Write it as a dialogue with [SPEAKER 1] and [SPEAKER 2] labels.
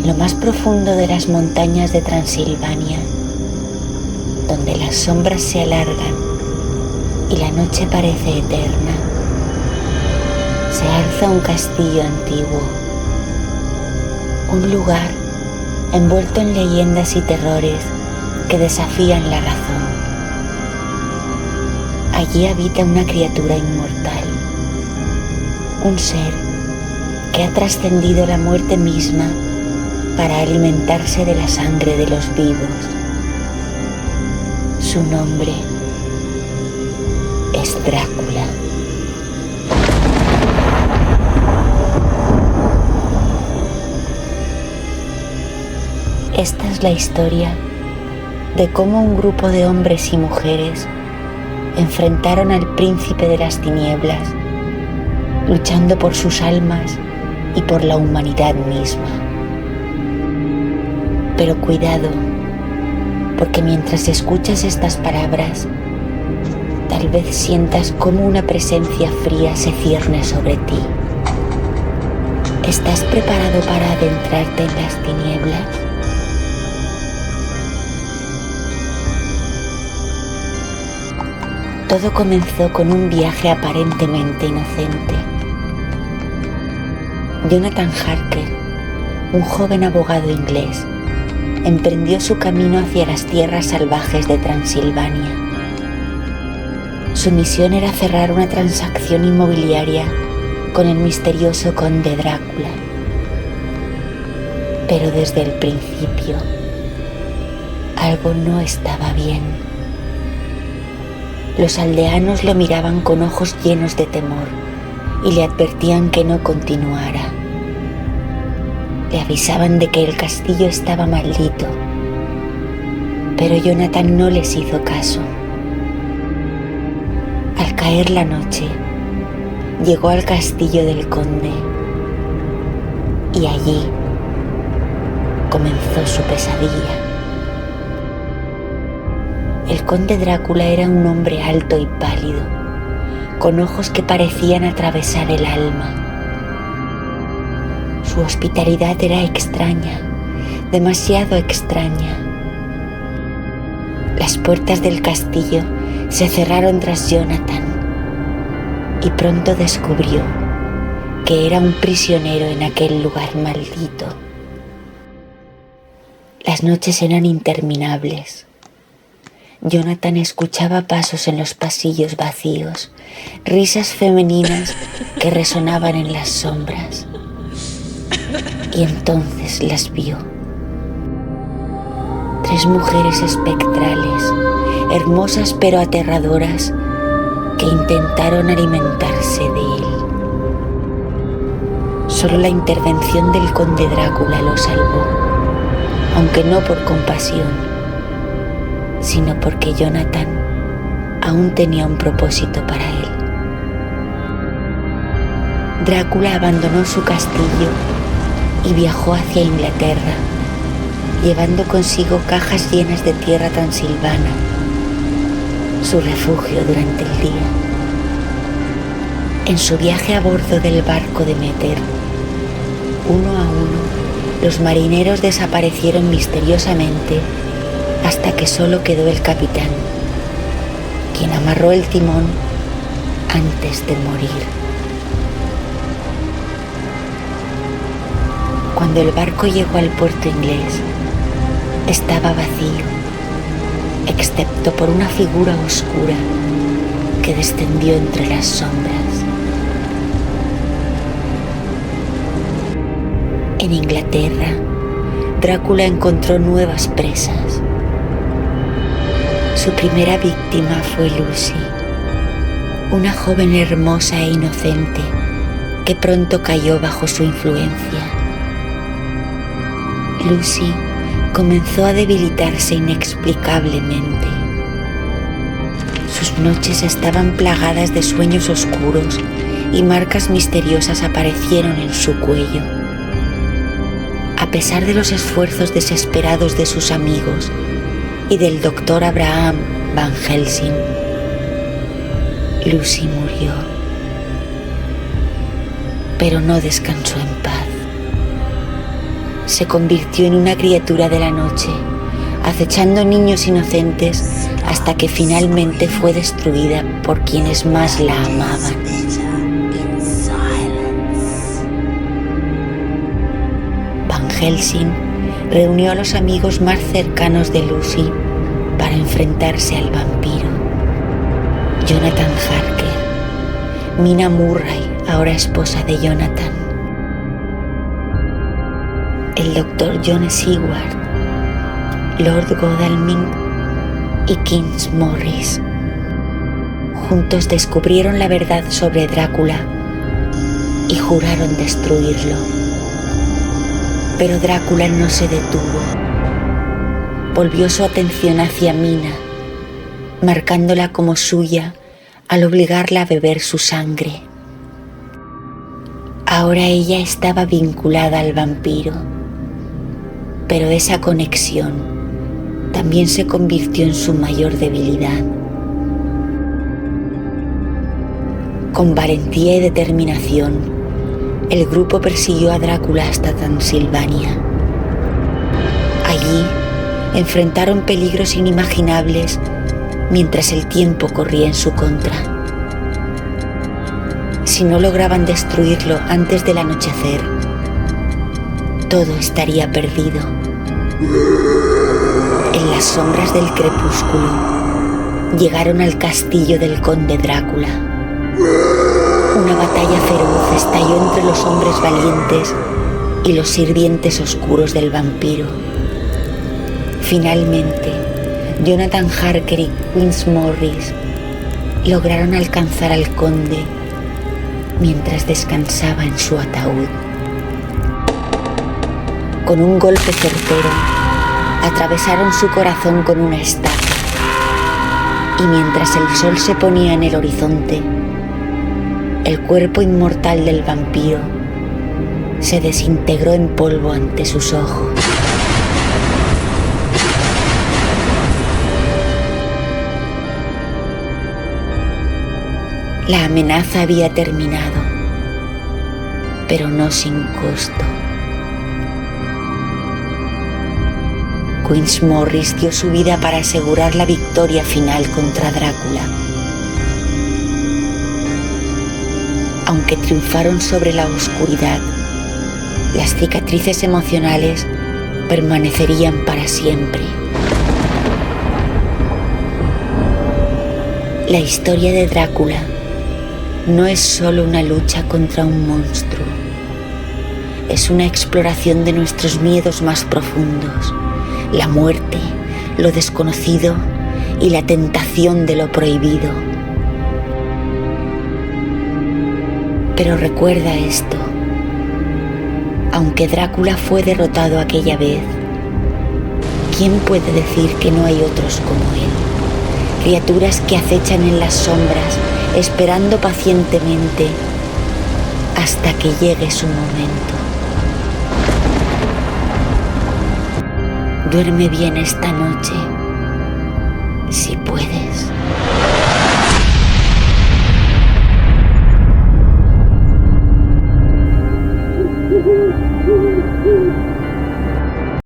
[SPEAKER 1] lo más profundo de las montañas de Transilvania, donde las sombras se alargan y la noche parece eterna, se alza un castillo antiguo, un lugar envuelto en leyendas y terrores que desafían la razón. Allí habita una criatura inmortal, un ser que ha trascendido la muerte misma para alimentarse de la sangre de los vivos. Su nombre es Drácula. Esta es la historia de cómo un grupo de hombres y mujeres enfrentaron al príncipe de las tinieblas, luchando por sus almas y por la humanidad misma. Pero cuidado, porque mientras escuchas estas palabras, tal vez sientas cómo una presencia fría se cierne sobre ti. ¿Estás preparado para adentrarte en las tinieblas? Todo comenzó con un viaje aparentemente inocente. Jonathan Harker, un joven abogado inglés, emprendió su camino hacia las tierras salvajes de Transilvania. Su misión era cerrar una transacción inmobiliaria con el misterioso conde Drácula. Pero desde el principio, algo no estaba bien. Los aldeanos lo miraban con ojos llenos de temor y le advertían que no continuara. Le avisaban de que el castillo estaba maldito, pero Jonathan no les hizo caso. Al caer la noche, llegó al castillo del conde y allí comenzó su pesadilla. El conde Drácula era un hombre alto y pálido, con ojos que parecían atravesar el alma. Su hospitalidad era extraña, demasiado extraña. Las puertas del castillo se cerraron tras Jonathan y pronto descubrió que era un prisionero en aquel lugar maldito. Las noches eran interminables. Jonathan escuchaba pasos en los pasillos vacíos, risas femeninas que resonaban en las sombras. Y entonces las vio. 3 mujeres espectrales, hermosas pero aterradoras, que intentaron alimentarse de él. Solo la intervención del conde Drácula lo salvó, aunque no por compasión, sino porque Jonathan aún tenía un propósito para él. Drácula abandonó su castillo y viajó hacia Inglaterra, llevando consigo cajas llenas de tierra transilvana, su refugio durante el día. En su viaje a bordo del barco Demeter, uno a uno, los marineros desaparecieron misteriosamente hasta que solo quedó el capitán, quien amarró el timón antes de morir. Cuando el barco llegó al puerto inglés, estaba vacío, excepto por una figura oscura que descendió entre las sombras. En Inglaterra, Drácula encontró nuevas presas. Su primera víctima fue Lucy, una joven hermosa e inocente que pronto cayó bajo su influencia. Lucy comenzó a debilitarse inexplicablemente. Sus noches estaban plagadas de sueños oscuros y marcas misteriosas aparecieron en su cuello. A pesar de los esfuerzos desesperados de sus amigos y del doctor Abraham Van Helsing, Lucy murió, pero no descansó en paz. se convirtió en una criatura de la noche, acechando niños inocentes hasta que finalmente fue destruida por quienes más la amaban. Van Helsing reunió a los amigos más cercanos de Lucy para enfrentarse al vampiro. Jonathan Harker, Mina Murray, ahora esposa de Jonathan, el Dr. John Seward, Lord Godalming y Kings Morris. Juntos descubrieron la verdad sobre Drácula y juraron destruirlo. Pero Drácula no se detuvo. Volvió su atención hacia Mina, marcándola como suya al obligarla a beber su sangre. Ahora ella estaba vinculada al vampiro, pero esa conexión también se convirtió en su mayor debilidad. Con valentía y determinación, el grupo persiguió a Drácula hasta Transilvania. Allí enfrentaron peligros inimaginables mientras el tiempo corría en su contra. Si no lograban destruirlo antes del anochecer, todo estaría perdido. En las sombras del crepúsculo, llegaron al castillo del conde Drácula. Una batalla feroz estalló entre los hombres valientes y los sirvientes oscuros del vampiro. Finalmente, Jonathan Harker y Quince Morris lograron alcanzar al conde mientras descansaba en su ataúd. Con un golpe certero, atravesaron su corazón con una estaca, y mientras el sol se ponía en el horizonte, el cuerpo inmortal del vampiro se desintegró en polvo ante sus ojos. La amenaza había terminado, pero no sin costo. Quince Morris dio su vida para asegurar la victoria final contra Drácula. Aunque triunfaron sobre la oscuridad, las cicatrices emocionales permanecerían para siempre. La historia de Drácula no es solo una lucha contra un monstruo, es una exploración de nuestros miedos más profundos, la muerte, lo desconocido y la tentación de lo prohibido. Pero recuerda esto, aunque Drácula fue derrotado aquella vez, ¿quién puede decir que no hay otros como él? Criaturas que acechan en las sombras, esperando pacientemente hasta que llegue su momento. Duerme bien esta noche, si puedes.